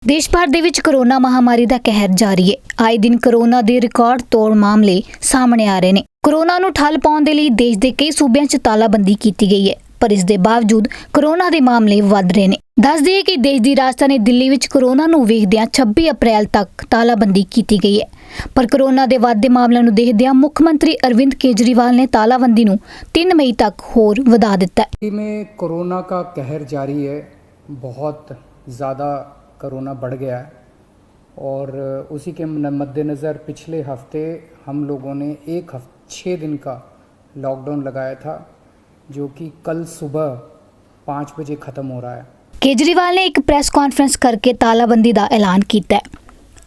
देश भर ਦੇ ਵਿੱਚ ਕੋਰੋਨਾ ਮਹਾਮਾਰੀ ਦਾ ਕਹਿਰ ਜਾਰੀ ਹੈ। ਆਏ ਦਿਨ ਕੋਰੋਨਾ ਦੇ ਰਿਕਾਰਡ ਤੋੜ ਮਾਮਲੇ ਸਾਹਮਣੇ ਆ ਰਹੇ ਨੇ। ਕੋਰੋਨਾ ਨੂੰ ਠੱਲ ਪਾਉਣ ਦੇ ਲਈ ਦੇਸ਼ ਦੇ ਕਈ ਸੂਬਿਆਂ 'ਚ ਤਾਲਾਬੰਦੀ ਕੀਤੀ ਗਈ ਹੈ, ਪਰ ਇਸ ਦੇ ਬਾਵਜੂਦ ਕੋਰੋਨਾ ਦੇ ਮਾਮਲੇ ਵੱਧ ਰਹੇ ਨੇ। ਦੱਸ ਦਈਏ ਕਿ ਦੇਸ਼ ਦੀ ਰਾਜਧਾਨੀ ਦਿੱਲੀ ਵਿੱਚ ਕੋਰੋਨਾ ਨੂੰ ਵੇਖਦਿਆਂ 26 ਅਪ੍ਰੈਲ ਤੱਕ ਤਾਲਾਬੰਦੀ ਕੀਤੀ ਗਈ ਹੈ, ਪਰ ਕੋਰੋਨਾ ਦੇ ਵੱਧਦੇ ਮਾਮਲਿਆਂ ਨੂੰ ਦੇਖਦਿਆਂ ਮੁੱਖ ਮੰਤਰੀ अरविंद केजरीवाल ने तालाबंदी ਨੂੰ 3 मई तक होर ਵਧਾ ਦਿੱਤਾ है। दिल्ली में कोरोना का कहर जारी है। बहुत ज़्यादा कोरोना बढ़ गया है और उसी के मद्देनज़र पिछले हफ्ते हम लोगों ने 6 दिन का लॉकडाउन लगाया था, जो कि कल सुबह 5 बजे ख़त्म हो रहा है। केजरीवाल ने एक ਪ੍ਰੈਸ ਕਾਨਫਰੰਸ ਕਰਕੇ ਤਾਲਾਬੰਦੀ ਦਾ ਐਲਾਨ ਕੀਤਾ ਹੈ।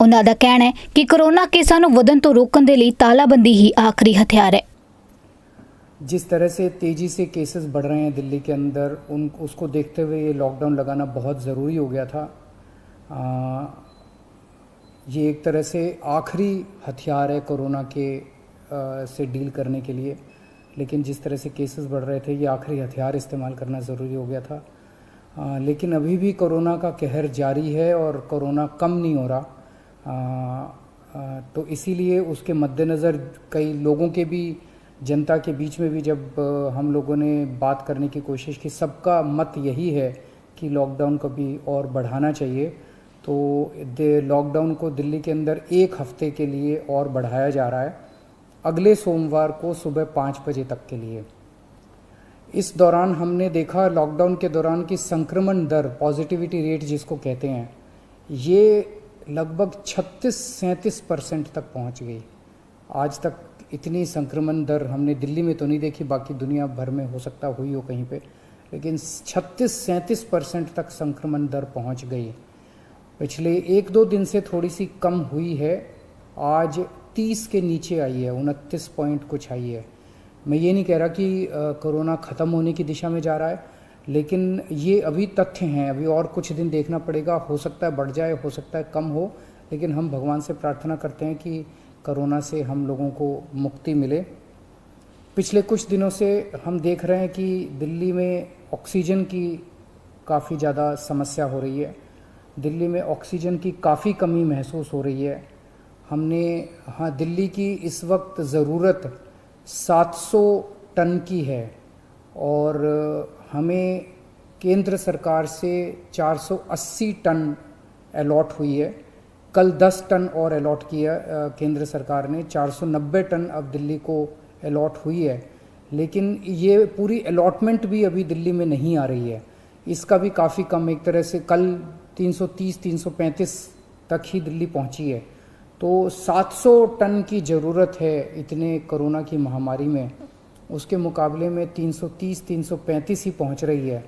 ਉਹਨਾਂ ਦਾ ਕਹਿਣਾ ਹੈ ਕਿ ਕੋਰੋਨਾ ਕੇਸਾਂ ਨੂੰ ਵਧਣ ਤੋਂ ਰੋਕਣ ਦੇ ਲਈ ਤਾਲਾਬੰਦੀ ਹੀ ਆਖਰੀ ਹਥਿਆਰ है। जिस तरह से तेज़ी से केसेस बढ़ रहे हैं दिल्ली के अंदर, उसको देखते हुए ये लॉकडाउन लगाना बहुत ज़रूरी हो गया था। ये एक तरह से आखिरी हथियार है कोरोना के से डील करने के लिए, लेकिन जिस तरह से केसेस बढ़ रहे थे ये आखिरी हथियार इस्तेमाल करना ज़रूरी हो गया था। लेकिन अभी भी कोरोना का कहर जारी है और कोरोना कम नहीं हो रहा। तो इसीलिए उसके मद्देनज़र कई लोगों के भी, जनता के बीच में भी जब हम लोगों ने बात करने की कोशिश की, सबका मत यही है कि लॉकडाउन को भी और बढ़ाना चाहिए। तो लॉकडाउन को दिल्ली के अंदर 1 हफ्ते के लिए और बढ़ाया जा रहा है, अगले सोमवार को सुबह 5 बजे तक के लिए। इस दौरान हमने देखा लॉकडाउन के दौरान की संक्रमण दर, पॉजिटिविटी रेट जिसको कहते हैं, ये लगभग 36-37% तक पहुंच गई। आज तक इतनी संक्रमण दर हमने दिल्ली में तो नहीं देखी, बाकी दुनिया भर में हो सकता हुई हो कहीं पे, लेकिन 36-37% तक संक्रमण दर पहुंच गई। पिछले 1-2 दिन से थोड़ी सी कम हुई है, आज 30 के नीचे आई है, 29 पॉइंट कुछ आई है। मैं ये नहीं कह रहा कि कोरोना ख़त्म होने की दिशा में जा रहा है, लेकिन ये अभी तथ्य हैं, अभी और कुछ दिन देखना पड़ेगा। हो सकता है बढ़ जाए, हो सकता है कम हो, लेकिन हम भगवान से प्रार्थना करते हैं कि कोरोना से हम लोगों को मुक्ति मिले। पिछले कुछ दिनों से हम देख रहे हैं कि दिल्ली में ऑक्सीजन की काफ़ी ज़्यादा समस्या हो रही है। दिल्ली में ऑक्सीजन की काफ़ी कमी महसूस हो रही है। दिल्ली की इस वक्त ज़रूरत 700 टन की है और हमें केंद्र सरकार से 480 टन अलॉट हुई है। कल 10 टन और अलॉट किया केंद्र सरकार ने, 490 टन अब दिल्ली को अलॉट हुई है। लेकिन ये पूरी अलॉटमेंट भी अभी दिल्ली में नहीं आ रही है, इसका भी काफ़ी कम, एक तरह से कल 330-335 तक ही दिल्ली पहुंची है। तो 700 टन की ज़रूरत है इतने कोरोना की महामारी में, उसके मुकाबले में 330-335 ही पहुंच रही है।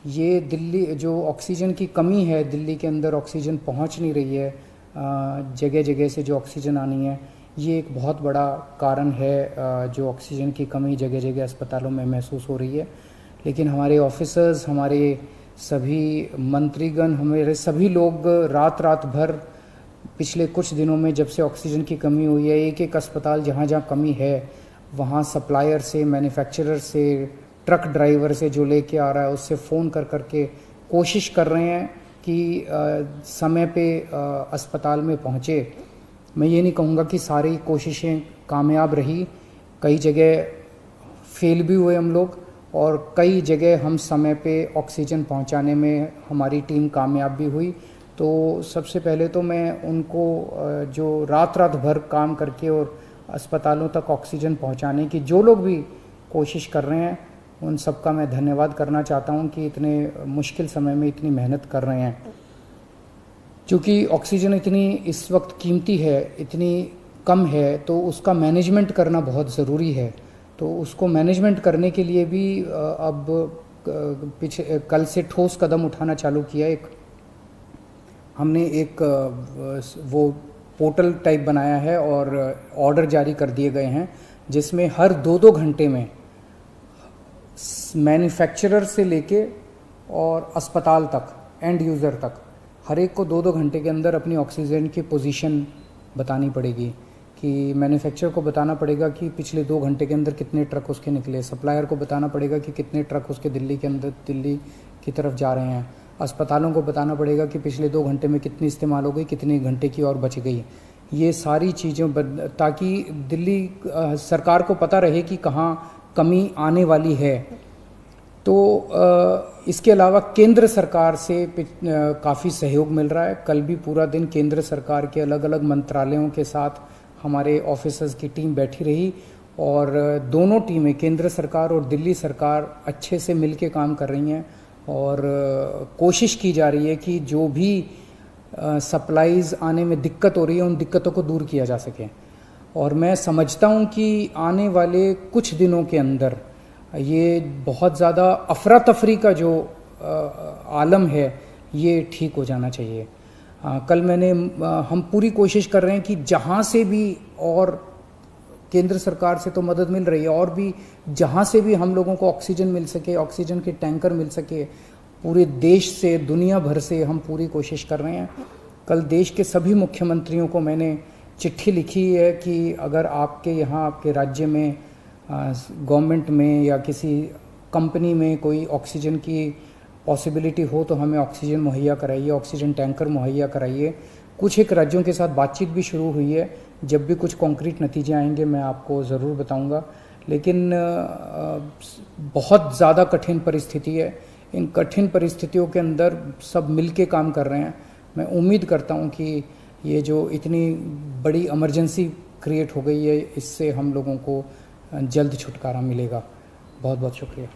ये दिल्ली जो ऑक्सीजन की कमी है, दिल्ली के अंदर ऑक्सीजन पहुंच नहीं रही है, जगह जगह से जो ऑक्सीजन आनी है, ये एक बहुत बड़ा कारण है जो ऑक्सीजन की कमी जगह जगह अस्पतालों में महसूस हो रही है। लेकिन हमारे ऑफिसर्स, हमारे सभी मंत्रीगण, हमारे सभी लोग रात भर पिछले कुछ दिनों में, जब से ऑक्सीजन की कमी हुई है, एक अस्पताल जहाँ जहाँ कमी है वहाँ सप्लायर से, मैन्युफैक्चरर से, ट्रक ड्राइवर से जो लेके आ रहा है उससे फ़ोन कर के कोशिश कर रहे हैं कि समय पे अस्पताल में पहुँचे। मैं ये नहीं कहूँगा कि सारी कोशिशें कामयाब रही, कई जगह फेल भी हुए हम लोग और कई जगह हम समय पे ऑक्सीजन पहुँचाने में हमारी टीम कामयाब भी हुई। तो सबसे पहले तो मैं उनको जो रात भर काम करके और अस्पतालों तक ऑक्सीजन पहुंचाने की जो लोग भी कोशिश कर रहे हैं, उन सबका मैं धन्यवाद करना चाहता हूं कि इतने मुश्किल समय में इतनी मेहनत कर रहे हैं। क्योंकि ऑक्सीजन इतनी इस वक्त कीमती है, इतनी कम है, तो उसका मैनेजमेंट करना बहुत ज़रूरी है। तो उसको मैनेजमेंट करने के लिए भी अब कल से ठोस कदम उठाना चालू किया। हमने एक वो पोर्टल टाइप बनाया है और ऑर्डर जारी कर दिए गए हैं, जिसमें हर 2-2 घंटे में मैन्युफैक्चरर से लेके और अस्पताल तक, एंड यूज़र तक, हर एक को 2-2 घंटे के अंदर अपनी ऑक्सीजन की पोजीशन बतानी पड़ेगी। कि मैन्युफैक्चरर को बताना पड़ेगा कि पिछले 2 घंटे के अंदर कितने ट्रक उसके निकले, सप्लायर को बताना पड़ेगा कि कितने ट्रक उसके दिल्ली की तरफ जा रहे हैं, अस्पतालों को बताना पड़ेगा कि पिछले 2 घंटे में कितनी इस्तेमाल हो गई, कितने घंटे की और बच गई। ये सारी चीज़ें ताकि दिल्ली सरकार को पता रहे कि कहाँ कमी आने वाली है। तो इसके अलावा केंद्र सरकार से काफ़ी सहयोग मिल रहा है। कल भी पूरा दिन केंद्र सरकार के अलग अलग मंत्रालयों के साथ हमारे ऑफिसर्स की टीम बैठी रही और दोनों टीमें, केंद्र सरकार और दिल्ली सरकार, अच्छे से मिलके काम कर रही हैं और कोशिश की जा रही है कि जो भी सप्लाईज आने में दिक्कत हो रही है उन दिक्कतों को दूर किया जा सके। और मैं समझता हूँ कि आने वाले कुछ दिनों के अंदर ये बहुत ज़्यादा अफरा तफरी का जो आलम है ये ठीक हो जाना चाहिए। कल हम पूरी कोशिश कर रहे हैं कि जहाँ से भी, और केंद्र सरकार से तो मदद मिल रही है, और भी जहाँ से भी हम लोगों को ऑक्सीजन मिल सके, ऑक्सीजन के टैंकर मिल सके, पूरे देश से, दुनिया भर से हम पूरी कोशिश कर रहे हैं। कल देश के सभी मुख्यमंत्रियों को मैंने चिट्ठी लिखी है कि अगर आपके यहाँ, आपके राज्य में, गवर्नमेंट में या किसी कंपनी में कोई ऑक्सीजन की पॉसिबिलिटी हो तो हमें ऑक्सीजन मुहैया कराइए, ऑक्सीजन टैंकर मुहैया कराइए। कुछ एक राज्यों के साथ बातचीत भी शुरू हुई है। जब भी कुछ कॉन्क्रीट नतीजे आएंगे मैं आपको ज़रूर बताऊंगा। लेकिन बहुत ज़्यादा कठिन परिस्थिति है। इन कठिन परिस्थितियों के अंदर सब मिलके काम कर रहे हैं। मैं उम्मीद करता हूं कि ये जो इतनी बड़ी इमरजेंसी क्रिएट हो गई है, इससे हम लोगों को जल्द छुटकारा मिलेगा। बहुत बहुत शुक्रिया।